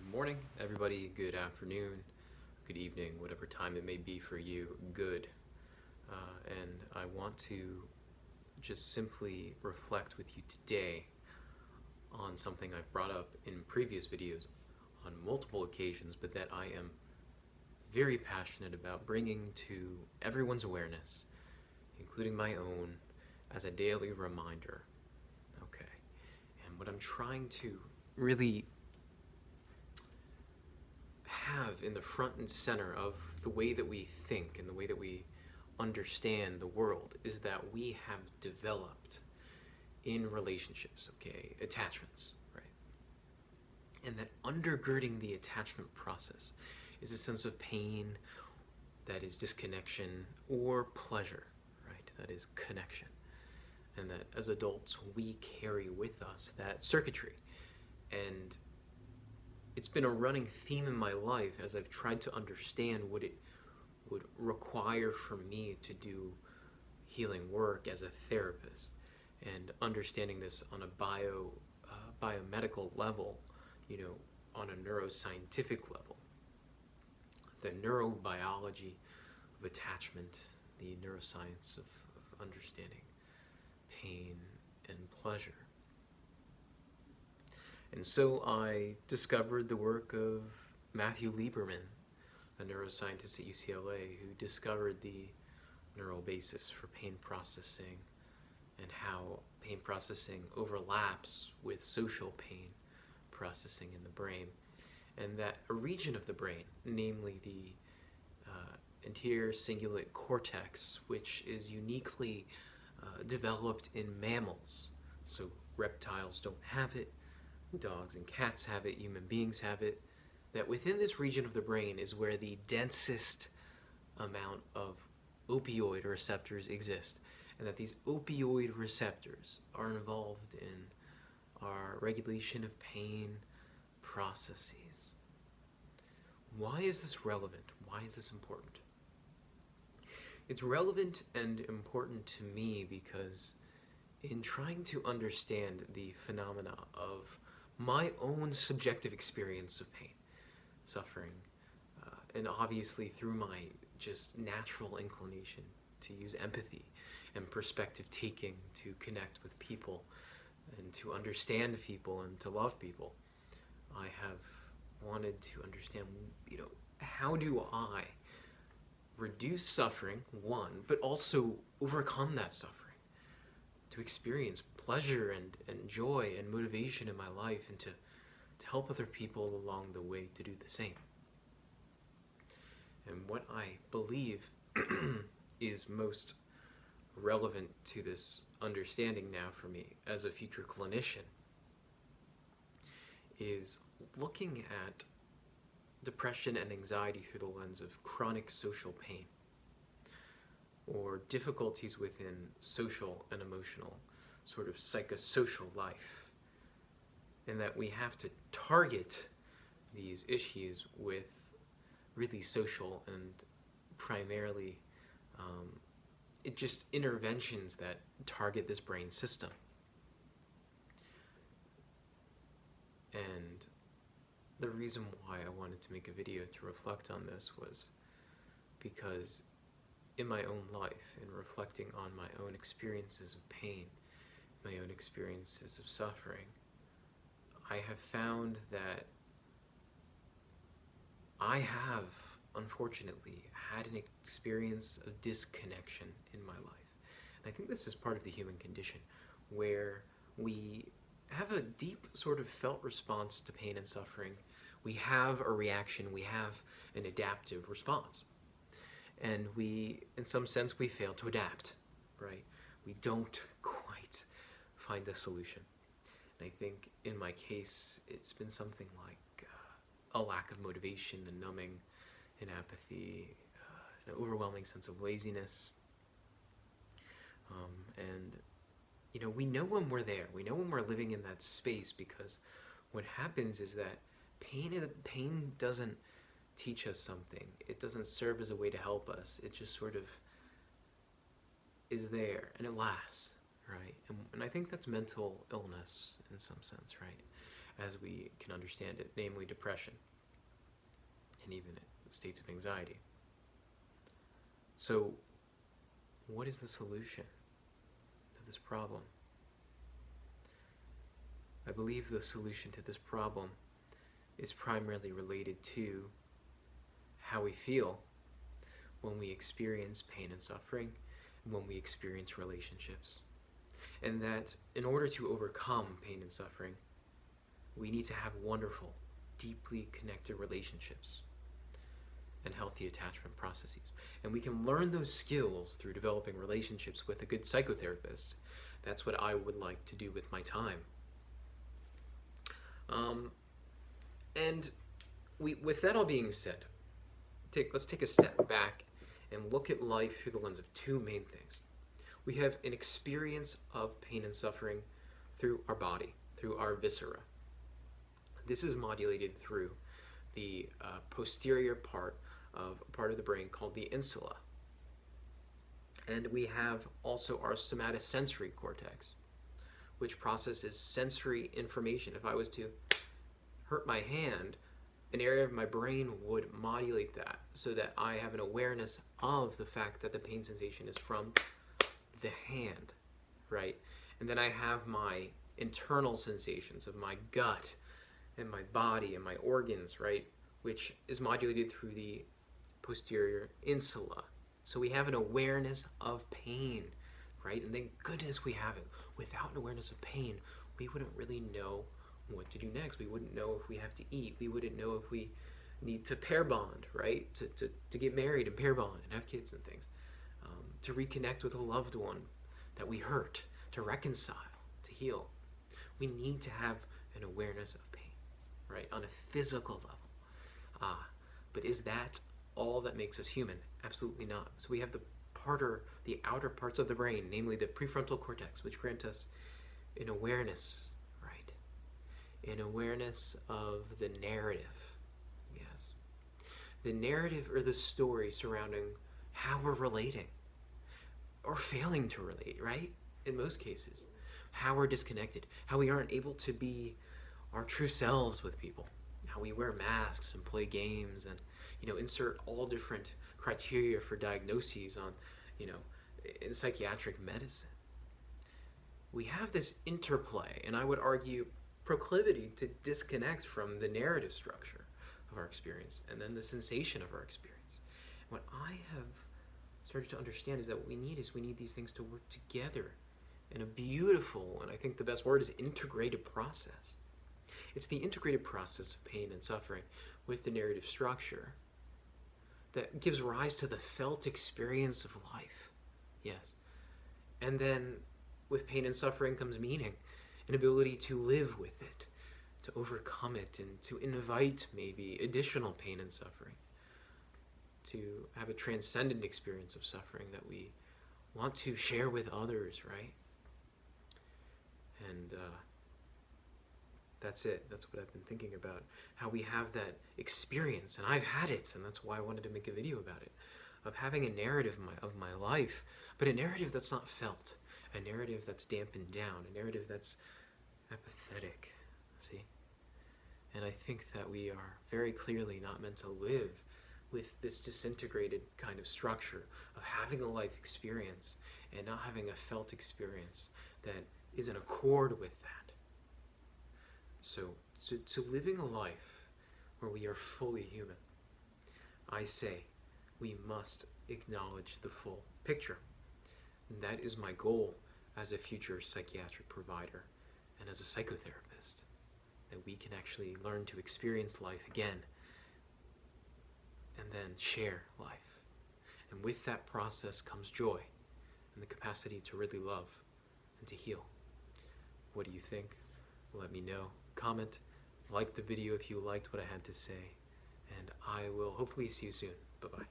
Good morning, everybody. Good afternoon, good evening, whatever time it may be for you. Good. And I want to just simply reflect with you today on something I've brought up in previous videos on multiple occasions, but that I am very passionate about bringing to everyone's awareness, including my own, as a daily reminder. Okay. And what I'm trying to really have in the front and center of the way that we think and the way that we understand the world is that we have developed in relationships, okay, attachments, right? And that undergirding the attachment process is a sense of pain, that is disconnection, or pleasure, right? That is connection. And that as adults, we carry with us that circuitry. And it's been a running theme in my life as I've tried to understand what it would require for me to do healing work as a therapist, and understanding this on a biomedical level, on a neuroscientific level. The neurobiology of attachment, the neuroscience of understanding pain and pleasure. And so I discovered the work of Matthew Lieberman, a neuroscientist at UCLA, who discovered the neural basis for pain processing and how pain processing overlaps with social pain processing in the brain. And that a region of the brain, namely the anterior cingulate cortex, which is uniquely developed in mammals. So reptiles don't have it, dogs and cats have it, human beings have it, that within this region of the brain is where the densest amount of opioid receptors exist, and that these opioid receptors are involved in our regulation of pain processes. Why is this relevant? Why is this important? It's relevant and important to me because in trying to understand the phenomena of my own subjective experience of pain, suffering, and obviously through my just natural inclination to use empathy and perspective taking to connect with people and to understand people and to love people, I have wanted to understand, how do I reduce suffering, one, but also overcome that suffering, to experience pleasure and joy and motivation in my life, and to help other people along the way to do the same. And what I believe is most relevant to this understanding now for me as a future clinician is looking at depression and anxiety through the lens of chronic social pain, or difficulties within social and emotional sort of psychosocial life, and that we have to target these issues with really social and primarily just interventions that target this brain system. And the reason why I wanted to make a video to reflect on this was because in my own life, in reflecting on my own experiences of pain, my own experiences of suffering, I have found that I have, unfortunately, had an experience of disconnection in my life. And I think this is part of the human condition, where we have a deep sort of felt response to pain and suffering. We have a reaction, we have an adaptive response. And we, in some sense, we fail to adapt, right? We don't quite find a solution. And I think in my case, it's been something like a lack of motivation, a numbing, an apathy, an overwhelming sense of laziness. And we know when we're there. We know when we're living in that space, because what happens is that pain doesn't teach us something. It doesn't serve as a way to help us. It just sort of is there, and it lasts, right? And I think that's mental illness in some sense, right? as we can understand it, namely depression and even states of anxiety. So, what is the solution to this problem? I believe the solution to this problem is primarily related to how we feel when we experience pain and suffering, and when we experience relationships. And that in order to overcome pain and suffering, we need to have wonderful, deeply connected relationships and healthy attachment processes. And we can learn those skills through developing relationships with a good psychotherapist. That's what I would like to do with my time. With that all being said, let's take a step back and look at life through the lens of two main things. We have an experience of pain and suffering through our body, through our viscera. This is modulated through the posterior part of the brain called the insula. And we have also our somatosensory cortex, which processes sensory information. If I was to hurt my hand, an area of my brain would modulate that so that I have an awareness of the fact that the pain sensation is from the hand, right? And then I have my internal sensations of my gut and my body and my organs, right? Which is modulated through the posterior insula. So we have an awareness of pain, right? And thank goodness we have it. Without an awareness of pain, we wouldn't really know what to do next. We wouldn't know if we have to eat. We wouldn't know if we need to pair bond, right? To get married and pair bond and have kids and things. To reconnect with a loved one that we hurt, to reconcile, to heal. We need to have an awareness of pain, right? On a physical level. But is that all that makes us human? Absolutely not. So we have the outer parts of the brain, namely the prefrontal cortex, which grant us an awareness, right? An awareness of the narrative. Yes. The narrative or the story surrounding how we're relating or failing to relate, right? In most cases. How we're disconnected. How we aren't able to be our true selves with people. How we wear masks and play games and, insert all different criteria for diagnoses on, in psychiatric medicine. We have this interplay, and I would argue proclivity to disconnect from the narrative structure of our experience and then the sensation of our experience. What I have started to understand is that what we need these things to work together in a beautiful, and I think the best word is integrated process. It's the integrated process of pain and suffering with the narrative structure that gives rise to the felt experience of life. Yes. And then with pain and suffering comes meaning, an ability to live with it, to overcome it, and to invite maybe additional pain and suffering, to have a transcendent experience of suffering that we want to share with others, right? And that's it. That's what I've been thinking about. How we have that experience, and I've had it, and that's why I wanted to make a video about it, of having a narrative of my life, but a narrative that's not felt, a narrative that's dampened down, a narrative that's apathetic, see? And I think that we are very clearly not meant to live with this disintegrated kind of structure of having a life experience and not having a felt experience that is in accord with that. So to living a life where we are fully human, I say we must acknowledge the full picture. And that is my goal as a future psychiatric provider and as a psychotherapist, that we can actually learn to experience life again and then share life. And with that process comes joy and the capacity to really love and to heal. What do you think? Let me know. Comment, like the video if you liked what I had to say, and I will hopefully see you soon. Bye-bye.